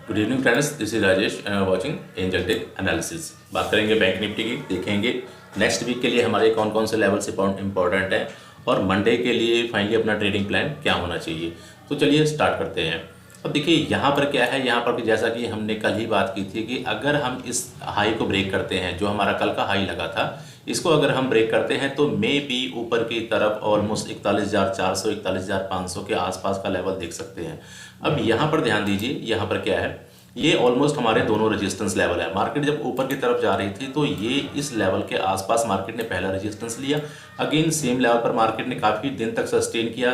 Good evening friends, this is Rajesh and watching angel tech analysis. बात करेंगे bank Nifty की, देखेंगे नेक्स्ट वीक के लिए हमारे कौन कौन से लेवल्स इंपॉर्टेंट हैं और मंडे के लिए फाइनली अपना ट्रेडिंग प्लान क्या होना चाहिए। तो चलिए स्टार्ट करते हैं। अब देखिए यहाँ पर क्या है, यहाँ पर जैसा कि हमने कल ही बात की थी कि अगर हम इस हाई को ब्रेक करते हैं, जो हमारा कल का हाई लगा था, इसको अगर हम ब्रेक करते हैं तो मे बी ऊपर की तरफ ऑलमोस्ट 41,400 41,500 के आसपास का लेवल देख सकते हैं। अब यहाँ पर ध्यान दीजिए, यहाँ पर क्या है, ये ऑलमोस्ट हमारे दोनों रेजिस्टेंस लेवल है। मार्केट जब ऊपर की तरफ जा रही थी तो ये इस लेवल के आसपास मार्केट ने पहला रेजिस्टेंस लिया। अगेन सेम लेवल पर मार्केट ने काफ़ी दिन तक सस्टेन किया,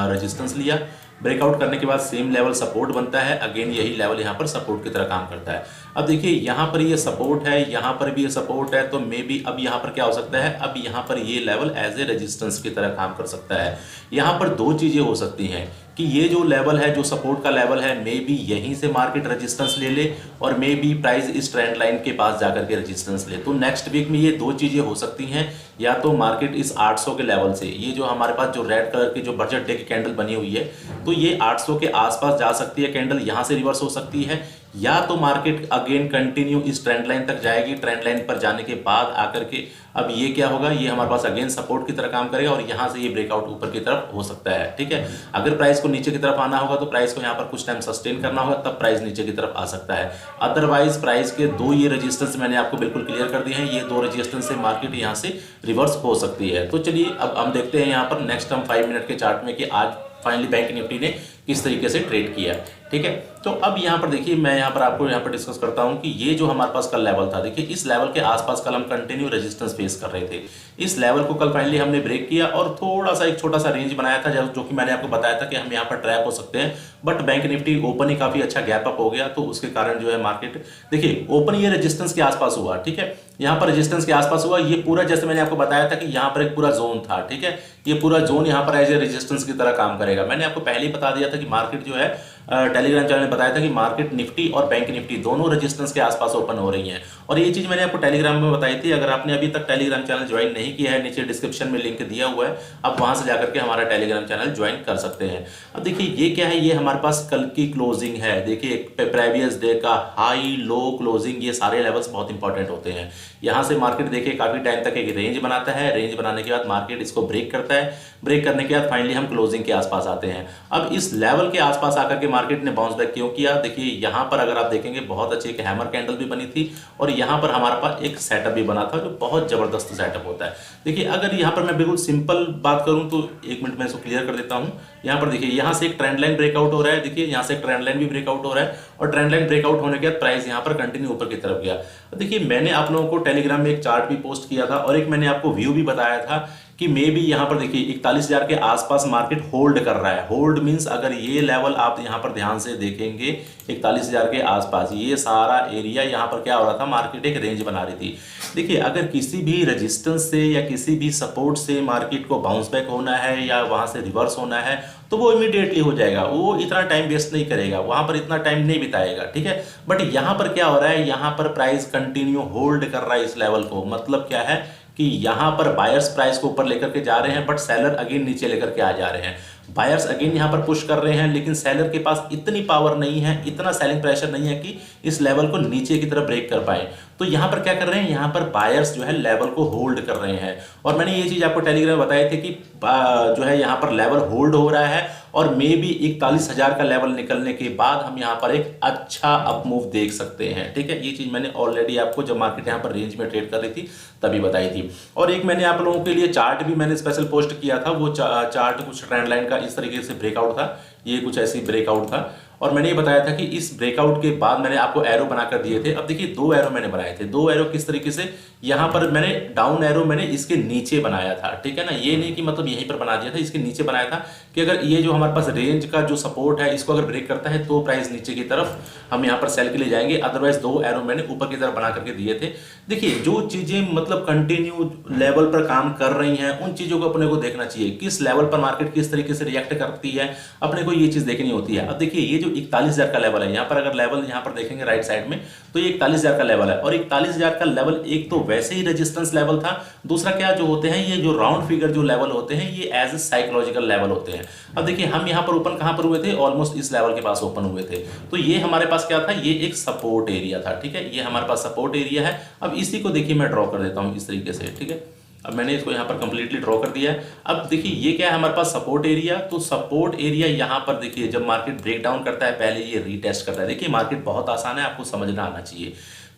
रेजिस्टेंस लिया। ब्रेकआउट करने के बाद सेम लेवल सपोर्ट बनता है। अगेन यही लेवल यहाँ पर सपोर्ट की तरह काम करता है। अब देखिए यहाँ पर ये सपोर्ट है, यहाँ पर भी ये सपोर्ट है, तो मे बी अब यहाँ पर क्या हो सकता है, अब यहाँ पर ये लेवल एज ए रेजिस्टेंस की तरह काम कर सकता है। यहाँ पर दो चीज़ें हो सकती हैं कि ये जो लेवल है, जो सपोर्ट का लेवल है, मे बी यहीं से मार्केट रेजिस्टेंस ले ले और मे बी प्राइस इस ट्रेंड लाइन के पास जाकर के रेजिस्टेंस ले। तो नेक्स्ट वीक में ये दो चीज़ें हो सकती हैं, या तो मार्केट इस 800 के लेवल से, ये जो हमारे पास जो रेड कलर की जो बजट डे की कैंडल बनी हुई है, तो ये 800 के आसपास जा सकती है कैंडल, यहाँ से रिवर्स हो सकती है, या तो मार्केट अगेन कंटिन्यू इस ट्रेंड लाइन तक जाएगी। ट्रेंड लाइन पर जाने के बाद आकर के अब ये क्या होगा, ये हमारे पास अगेन सपोर्ट की तरह काम करेगा और यहाँ से ये ब्रेकआउट ऊपर की तरफ हो सकता है। ठीक है, अगर प्राइस को नीचे की तरफ आना होगा तो प्राइस को यहाँ पर कुछ टाइम सस्टेन करना होगा, तब प्राइस नीचे की तरफ आ सकता है। अदरवाइज प्राइस के दो ये रेजिस्टेंस मैंने आपको बिल्कुल क्लियर कर दिए हैं, ये दो रेजिस्टेंस से मार्केट यहाँ से रिवर्स हो सकती है। तो चलिए अब हम देखते हैं यहाँ पर नेक्स्ट हम 5 मिनट के चार्ट में कि आज फाइनली बैंक निफ्टी ने किस तरीके से ट्रेड किया। ठीक है, तो अब यहाँ पर देखिए, मैं यहाँ पर आपको यहाँ पर डिस्कस करता हूँ कि ये जो हमारे पास कल लेवल था, देखिए इस लेवल के आसपास कल हम कंटिन्यू रेजिस्टेंस फेस कर रहे थे। इस लेवल को कल फाइनली हमने ब्रेक किया और थोड़ा सा एक छोटा सा रेंज बनाया था, जो कि मैंने आपको बताया था कि हम यहाँ पर ट्रैप हो सकते हैं। बट बैंक निफ्टी ओपन ही काफी अच्छा गैप अप हो गया, तो उसके कारण जो है मार्केट देखिए ओपन ये रेजिस्टेंस के आसपास हुआ। ठीक है, यहाँ पर रेजिस्टेंस के आसपास हुआ, ये पूरा जैसे मैंने आपको बताया था कि यहाँ पर एक पूरा जोन था। ठीक है, ये पूरा जोन यहाँ पर एज ए रेजिस्टेंस की तरह काम करेगा। मैंने आपको पहले ही बता दिया था कि मार्केट जो है, टेलीग्राम चैनल ने बताया था कि मार्केट निफ्टी और बैंक निफ्टी दोनों रेजिस्टेंस के आसपास ओपन हो रही हैं, और ये चीज मैंने आपको टेलीग्राम में बताई थी। अगर आपने अभी तक टेलीग्राम चैनल ज्वाइन नहीं किया है, नीचे डिस्क्रिप्शन में लिंक दिया हुआ है, आप वहां से जाकर के हमारा टेलीग्राम चैनल ज्वाइन कर सकते हैं। अब देखिए ये क्या है, ये हमारे पास कल की क्लोजिंग है। देखिए प्रीवियस डे का हाई लो क्लोजिंग, ये सारे लेवल्स बहुत इंपॉर्टेंट होते हैं। यहाँ से मार्केट देखिए काफी टाइम तक एक रेंज बनाता है, रेंज बनाने के बाद मार्केट इसको ब्रेक करता है, ब्रेक करने के बाद फाइनली हम क्लोजिंग के आसपास आते हैं। अब इस लेवल के आसपास आकर के मार्केट ने बाउंस बैक क्यों किया, देखिए यहाँ पर अगर आप देखेंगे बहुत अच्छी एक हैमर कैंडल भी बनी थी और यहाँ पर हमारे पास एक सेटअप भी बना था, जो बहुत जबरदस्त सेटअप होता है। देखिए अगर यहाँ पर मैं बिल्कुल सिंपल बात करूं तो 1 मिनट में इसको क्लियर कर देता हूं। यहाँ पर देखिए यहाँ से एक ट्रेंड लाइन ब्रेकआउट हो रहा है, देखिए यहाँ से एक ट्रेंड लाइन भी ब्रेकआउट हो रहा है, और ट्रेंड लाइन ब्रेकआउट होने के बाद प्राइस यहाँ पर कंटिन्यू ऊपर की तरफ गया। देखिए मैंने आप लोगों को टेलीग्राम में एक चार्ट भी पोस्ट किया था और एक मैंने आपको व्यू भी बताया था कि मे बी यहाँ पर देखिए 41,000 के आसपास मार्केट होल्ड कर रहा है। होल्ड मींस अगर ये लेवल आप यहाँ पर ध्यान से देखेंगे 41,000 के आसपास, ये सारा एरिया यहाँ पर क्या हो रहा था, मार्केट एक रेंज बना रही थी। देखिए अगर किसी भी रेजिस्टेंस से या किसी भी सपोर्ट से मार्केट को बाउंस बैक होना है या वहां से रिवर्स होना है, तो वो इमीडिएटली हो जाएगा, वो इतना टाइम वेस्ट नहीं करेगा, वहां पर इतना टाइम नहीं बिताएगा। ठीक है, बट यहाँ पर क्या हो रहा है, यहाँ पर प्राइस कंटिन्यू होल्ड कर रहा है इस लेवल को। मतलब क्या है कि यहाँ पर बायर्स प्राइस को ऊपर लेकर के जा रहे हैं, बट सेलर अगेन नीचे लेकर के आ जा रहे हैं। बायर्स अगेन यहाँ पर पुश कर रहे हैं, लेकिन सेलर के पास इतनी पावर नहीं है, इतना सेलिंग प्रेशर नहीं है कि इस लेवल को नीचे की तरफ ब्रेक कर पाए। तो यहाँ पर क्या कर रहे हैं, यहाँ पर बायर्स जो है लेवल को होल्ड कर रहे हैं। और मैंने ये चीज आपको टेलीग्राम में बताई थी कि जो है यहाँ पर लेवल होल्ड हो रहा है और मे बी 41,000 का लेवल निकलने के बाद हम यहाँ पर एक अच्छा अप मूव देख सकते हैं। ठीक है, ये चीज मैंने ऑलरेडी आपको जब मार्केट यहाँ पर रेंज में ट्रेड कर रही थी तभी बताई थी। और एक मैंने आप लोगों के लिए चार्ट भी मैंने स्पेशल पोस्ट किया था, वो चार्ट कुछ ट्रेंड लाइन का इस तरीके से ब्रेकआउट था, ये कुछ ऐसी ब्रेकआउट था, और मैंने ये बताया था कि इस ब्रेकआउट के बाद मैंने आपको एरो बनाकर दिए थे। अब देखिए 2 एरो मैंने बनाए थे, 2 एरो किस तरीके से, यहाँ पर मैंने डाउन एरो मैंने इसके नीचे बनाया था। ठीक है ना, ये नहीं कि मतलब यहीं पर बना दिया था, इसके नीचे बनाया था कि अगर ये जो हमारे पास रेंज का जो सपोर्ट है, इसको अगर ब्रेक करता है तो प्राइस नीचे की तरफ हम यहाँ पर सेल के लिए जाएंगे। अदरवाइज 2 एरो मैंने ऊपर की तरफ बना करके दिए थे। देखिए जो चीजें मतलब कंटिन्यू लेवल पर काम कर रही हैं, उन चीजों को अपने को देखना चाहिए, किस लेवल पर मार्केट किस तरीके से रिएक्ट करती है, अपने को ये चीज देखनी होती है। अब देखिए ये जो 41,000 का लेवल है, यहाँ पर अगर लेवल यहाँ पर देखेंगे राइट साइड में, तो ये 41,000 का लेवल है। और 41,000 का लेवल एक तो वैसे ही रेजिस्टेंस लेवल था, दूसरा क्या जो होते हैं ये जो राउंड फिगर जो लेवल होते हैं ये एज ए साइकोलॉजिकल लेवल होते हैं। अब देखिए हम यहाँ पर ओपन कहाँ पर हुए थे, ऑलमोस्ट इस लेवल के पास ओपन हुए थे, तो ये हमारे पास क्या था, ये एक सपोर्ट एरिया था। ठीक है, ये हमारे पास सपोर्ट एरिया है। अब इसी को देखिए मैं ड्रॉ कर देता हूँ इस तरीके से। ठीक है, अब मैंने इसको यहाँ पर कंप्लीटली ड्रॉ कर दिया है। अब देखिए ये क्या है हमारे पास, सपोर्ट एरिया। तो सपोर्ट एरिया यहाँ पर देखिए जब मार्केट ब्रेक डाउन करता है पहले ये रीटेस्ट करता है। देखिए मार्केट बहुत आसान है, आपको समझना आना चाहिए।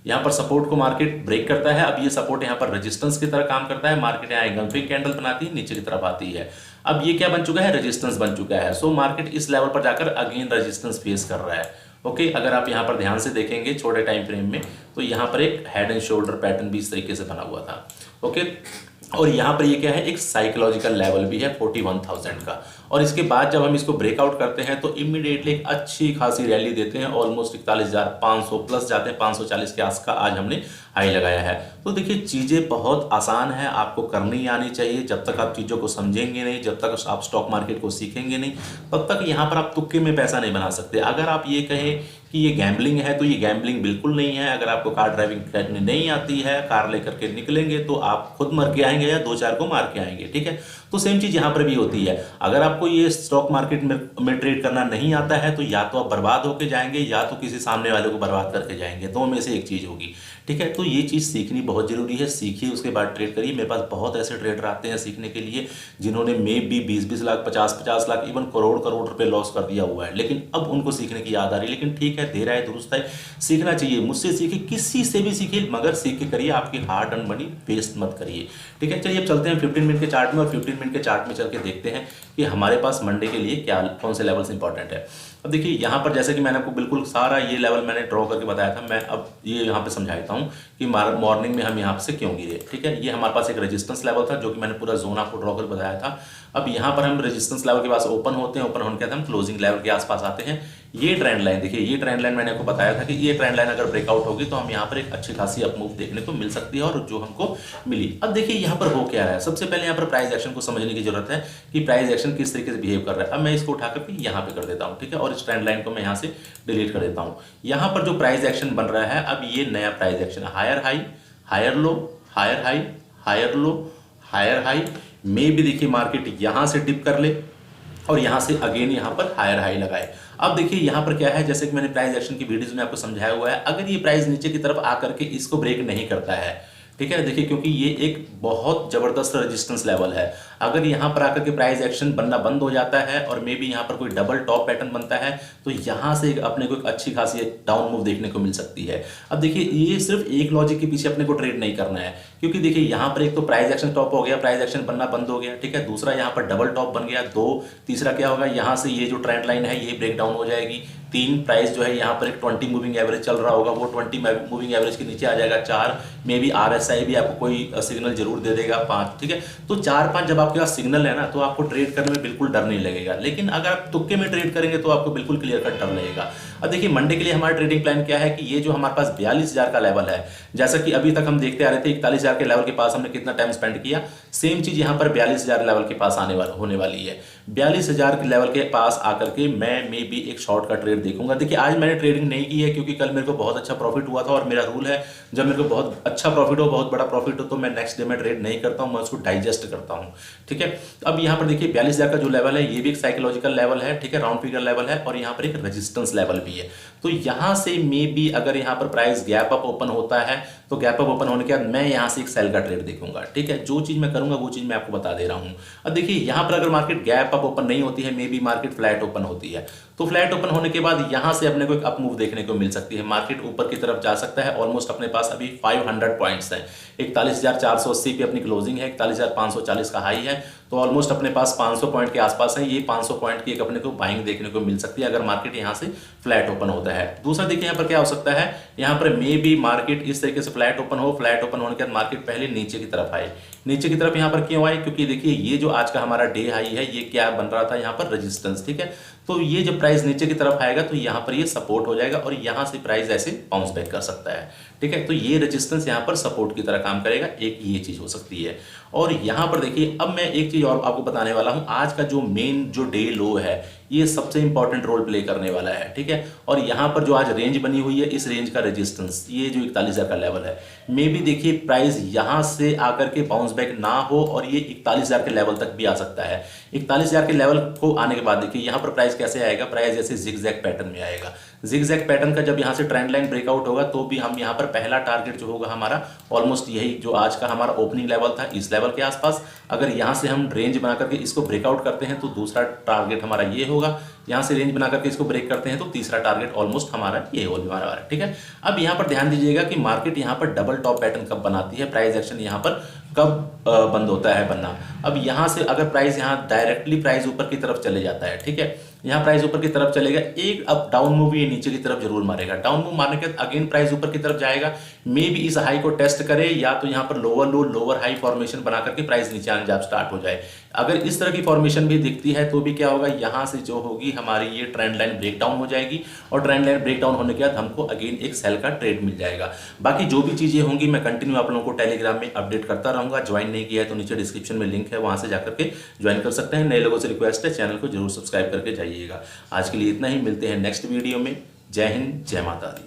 यहाँ पर सपोर्ट को मार्केट ब्रेक करता है, अब ये सपोर्ट यहाँ पर रेजिस्टेंस की तरह काम करता है। मार्केट यहाँ एंगल्फिंग कैंडल बनाती है, नीचे की तरफ आती है। अब ये क्या बन चुका है, रेजिस्टेंस बन चुका है। सो मार्केट इस लेवल पर जाकर अगेन रेजिस्टेंस फेस कर रहा है। ओके, अगर आप यहाँ पर ध्यान से देखेंगे छोटे टाइम फ्रेम में, तो यहाँ पर एक हेड एंड शोल्डर पैटर्न भी इस तरीके से बना हुआ था। ओके, और यहाँ पर ये क्या है, एक साइकोलॉजिकल लेवल भी है 41,000 का। और इसके बाद जब हम इसको ब्रेकआउट करते हैं तो इमीडिएटली एक अच्छी खासी रैली देते हैं, ऑलमोस्ट 41,500 प्लस जाते हैं, 540 के आस का आज हमने हाई लगाया है। तो देखिए चीज़ें बहुत आसान है, आपको करनी आनी चाहिए। जब तक आप चीज़ों को समझेंगे नहीं, जब तक आप स्टॉक मार्केट को सीखेंगे नहीं, तब तक यहाँ पर आप तुक्के में पैसा नहीं बना सकते। अगर आप ये कहें कि ये गैम्बलिंग है तो ये गैम्बलिंग बिल्कुल नहीं है। अगर आपको कार ड्राइविंग करनी नहीं आती है, कार लेकर के निकलेंगे तो आप खुद मर के आएंगे या 2-4 को मार के आएंगे। ठीक है, तो सेम चीज़ यहाँ पर भी होती है। अगर आपको ये स्टॉक मार्केट में ट्रेड करना नहीं आता है तो या तो आप बर्बाद होके जाएंगे या तो किसी सामने वाले को बर्बाद करके जाएंगे, दो में से एक चीज़ होगी। ठीक है, तो ये चीज़ सीखनी बहुत जरूरी है। सीखिए, उसके बाद ट्रेड करिए। मेरे पास बहुत ऐसे ट्रेडर आते हैं सीखने के लिए जिन्होंने मे भी 20-20 लाख, 50-50 लाख, इवन करोड़ रुपए लॉस कर दिया हुआ है, लेकिन अब उनको सीखने की याद आ रही है। लेकिन ठीक है, दे रहा है, दुरुस्त है, सीखना चाहिए। मुझसे सीखिए, किसी से भी सीखिए, मगर सीख के करिए, आपकी हार्ड अर्न मनी वेस्ट मत करिए। ठीक है, चलिए अब चलते हैं 15 मिनट के चार्ट में, और 15 मिनट के चार्ट में चल के देखते हैं कि हमारे पास मंडे के लिए क्या कौन से लेवल्स इंपॉर्टेंट है। अब देखिए यहाँ पर जैसे कि मैंने आपको बिल्कुल सारा ये लेवल मैंने ड्रॉ करके बताया था, मैं अब ये यहाँ पे समझाता हूँ कि मॉर्निंग में हम यहाँ से क्यों गिरे। ठीक है, ये हमारे पास एक रेजिस्टेंस लेवल था जो कि मैंने पूरा जोन आपको ड्रॉ करके बताया था। अब यहाँ पर हम रेजिस्टेंस लेवल के पास ओपन होते हैं, ओपन होने के बाद हम क्लोजिंग लेवल के आसपास आते हैं। ये ट्रेंड लाइन देखिए, ये ट्रेंड लाइन मैंने आपको बताया था कि ये ट्रेंड लाइन अगर ब्रेकआउट होगी तो हम यहाँ पर एक अच्छी खासी अप मूव देखने को मिल सकती है, और जो हमको मिली। अब देखिए यहाँ पर हो क्या रहा है, सबसे पहले यहाँ पर प्राइस एक्शन को समझने की जरूरत है कि प्राइस एक्शन किस तरीके से बिहेव कर रहा है। अब मैं इसको उठा करके यहाँ पे कर देता हूँ। ठीक है, और इस ट्रेंड लाइन को मैं यहाँ से डिलीट कर देता हूँ। यहाँ पर जो प्राइस एक्शन बन रहा है, अब ये नया प्राइस एक्शन है, higher high, higher low, higher high, higher low, higher high. मे भी देखिए मार्केट यहाँ से डिप कर ले और यहाँ से अगेन यहाँ पर हायर हाई लगाए। अब देखिए यहाँ पर क्या है, जैसे कि मैंने प्राइस एक्शन की वीडियोस में आपको समझाया हुआ है, अगर ये प्राइस नीचे की तरफ आकर के इसको ब्रेक नहीं करता है, ठीक है, देखिए क्योंकि ये एक बहुत जबरदस्त रेजिस्टेंस लेवल है, अगर यहाँ पर आकर के प्राइस एक्शन बनना बंद हो जाता है और मे बी यहाँ पर कोई डबल टॉप पैटर्न बनता है तो यहाँ से अपने को एक अच्छी खासी डाउन मूव देखने को मिल सकती है। अब देखिए ये सिर्फ एक लॉजिक के पीछे अपने को ट्रेड नहीं करना है, क्योंकि देखिए यहाँ पर एक तो प्राइस एक्शन टॉप हो गया, प्राइस एक्शन बनना बंद हो गया, ठीक है, दूसरा यहाँ पर डबल टॉप बन गया, दो, तीसरा क्या होगा, यहाँ से ये जो ट्रेंड लाइन है ये ब्रेक डाउन हो जाएगी, तीन, प्राइस जो है यहाँ पर एक 20 मूविंग एवरेज चल रहा होगा, वो 20 मूविंग एवरेज के नीचे आ जाएगा, चार, मे बी RSI भी आपको कोई सिग्नल जरूर दे देगा, पांच, ठीक है। तो 4-5 जब आपके पास सिग्नल है ना तो आपको ट्रेड करने में बिल्कुल डर नहीं लगेगा, लेकिन अगर आप तुक्के में ट्रेड करेंगे तो आपको बिल्कुल क्लियर कट डर लगेगा। अब देखिए मंडे के लिए हमारा ट्रेडिंग प्लान क्या है कि ये जो हमारे पास 42,000 का लेवल है, जैसा कि अभी तक हम देखते आ रहे थे 41,000 के लेवल के पास हमने कितना टाइम स्पेंड किया, सेम चीज यहाँ पर 42,000 लेवल के पास होने वाली है। 42,000 के लेवल के पास आकर के मैं मे बी एक शॉर्ट का ट्रेड देखूंगा। देखिए आज मैंने ट्रेडिंग नहीं की है क्योंकि कल मेरे को बहुत अच्छा प्रॉफिट हुआ था, और मेरा रूल है जब मेरे को बहुत अच्छा प्रॉफिट हो, बहुत बड़ा प्रॉफिट हो, तो मैं नेक्स्ट डे में ट्रेड नहीं करता हूं, मैं उसको डाइजेस्ट करता हूं, ठीक है। अब यहाँ पर देखिए 42,000 का जो लेवल है ये भी एक साइकोलॉजिकल लेवल है, ठीक है, राउंड फिगर लेवल है, और यहाँ पर एक रेजिस्टेंस लेवल भी है। तो यहाँ से मे बी अगर यहाँ पर प्राइस गैप अप ओपन होता है तो गैप अप ओपन होने के बाद मैं यहाँ से एक सेल का ट्रेड देखूंगा, ठीक है। जो चीज मैं करूंगा वो चीज मैं आपको बता दे रहा हूँ। अब देखिए यहाँ पर अगर मार्केट गैप अप ओपन नहीं होती है, may be market flat open होती है, तो फ्लैट ओपन होने के बाद यहाँ से अपने को एक अप मूव देखने को मिल सकती है, मार्केट ऊपर की तरफ जा सकता है। ऑलमोस्ट अपने पास अभी 500 पॉइंट्स हैं, 41,480 पे अपनी क्लोजिंग है, 41,540 का हाई है, तो ऑलमोस्ट अपने पास 500 पॉइंट के आसपास है। ये 500 पॉइंट की एक अपने को बाइंग देखने को मिल सकती है अगर मार्केट यहाँ से फ्लैट ओपन होता है। दूसरा देखिए यहाँ पर क्या हो सकता है, यहाँ पर मे बी मार्केट इस तरीके से फ्लैट ओपन हो, फ्लैट ओपन होने के बाद मार्केट पहले नीचे की तरफ आए। नीचे की तरफ यहाँ पर क्यों आए, क्योंकि देखिए ये जो आज का हमारा डे हाई है ये क्या बन रहा था, यहाँ पर रेजिस्टेंस, ठीक है। तो ये जब प्राइस नीचे की तरफ आएगा तो यहाँ पर ये सपोर्ट हो जाएगा और यहाँ से प्राइस ऐसे बाउंस बैक कर सकता है। ठीक है, तो ये रेजिस्टेंस यहाँ पर सपोर्ट की तरह काम करेगा, एक ये चीज हो सकती है। और यहाँ पर देखिए, अब मैं एक चीज और आपको बताने वाला हूँ, आज का जो मेन जो डे लो है ये सबसे इंपॉर्टेंट रोल प्ले करने वाला है। ठीक है, और यहाँ पर जो आज रेंज बनी हुई है, इस रेंज का रेजिस्टेंस ये जो 41,000 का लेवल है, मे भी देखिए प्राइस यहाँ से आकर के बाउंस बैक ना हो और ये 41,000 के लेवल तक भी आ सकता है। 41,000 के लेवल को आने के बाद देखिए यहाँ पर प्राइस कैसे आएगा, प्राइस जैसे जिगजैग पैटर्न में आएगा। जिगजैग पैटर्न का जब यहाँ से ट्रेंड लाइन ब्रेकआउट होगा तो भी हम यहाँ पर पहला टारगेट जो होगा हमारा ऑलमोस्ट यही जो आज का हमारा ओपनिंग लेवल था, इस लेवल के आसपास। अगर यहाँ से हम रेंज बना करके इसको ब्रेकआउट करते हैं तो दूसरा टारगेट हमारा ये होगा, यहाँ से रेंज बना करके इसको ब्रेक करते हैं तो तीसरा टारगेट ऑलमोस्ट हमारा ये होने वाला है। ठीक है, अब यहाँ पर ध्यान दीजिएगा कि मार्केट यहाँ पर डबल टॉप पैटर्न कब बनाती है, प्राइस एक्शन यहाँ पर कब बंद होता है बनना। अब यहाँ से अगर प्राइस यहाँ डायरेक्टली प्राइस ऊपर की तरफ चले जाता है, ठीक है, यहाँ प्राइस ऊपर की तरफ चलेगा, एक अब डाउन मूव ये नीचे की तरफ जरूर मारेगा। डाउन मूव मारने के बाद अगेन प्राइस ऊपर की तरफ जाएगा, मे भी इस हाई को टेस्ट करे या तो यहाँ पर लोअर लो लोअर हाई फॉर्मेशन बना करके प्राइस नीचे आने जब स्टार्ट हो जाए। अगर इस तरह की फॉर्मेशन भी दिखती है तो भी क्या होगा, यहाँ से जो होगी हमारी ये ट्रेंड लाइन ब्रेकडाउन हो जाएगी और ट्रेंड लाइन ब्रेकडाउन होने के बाद हमको अगेन एक सेल का ट्रेड मिल जाएगा। बाकी जो भी चीजें होंगी मैं कंटिन्यू आप लोगों को टेलीग्राम में अपडेट करता रहूंगा। ज्वाइन नहीं किया है तो नीचे डिस्क्रिप्शन में लिंक है, वहां से जाकर के ज्वाइन कर सकते हैं। नए लोगों से रिक्वेस्ट है चैनल को जरूर सब्सक्राइब करके जाइएगा। आज के लिए इतना ही, मिलते हैं नेक्स्ट वीडियो में। जय हिंद, जय माता दी।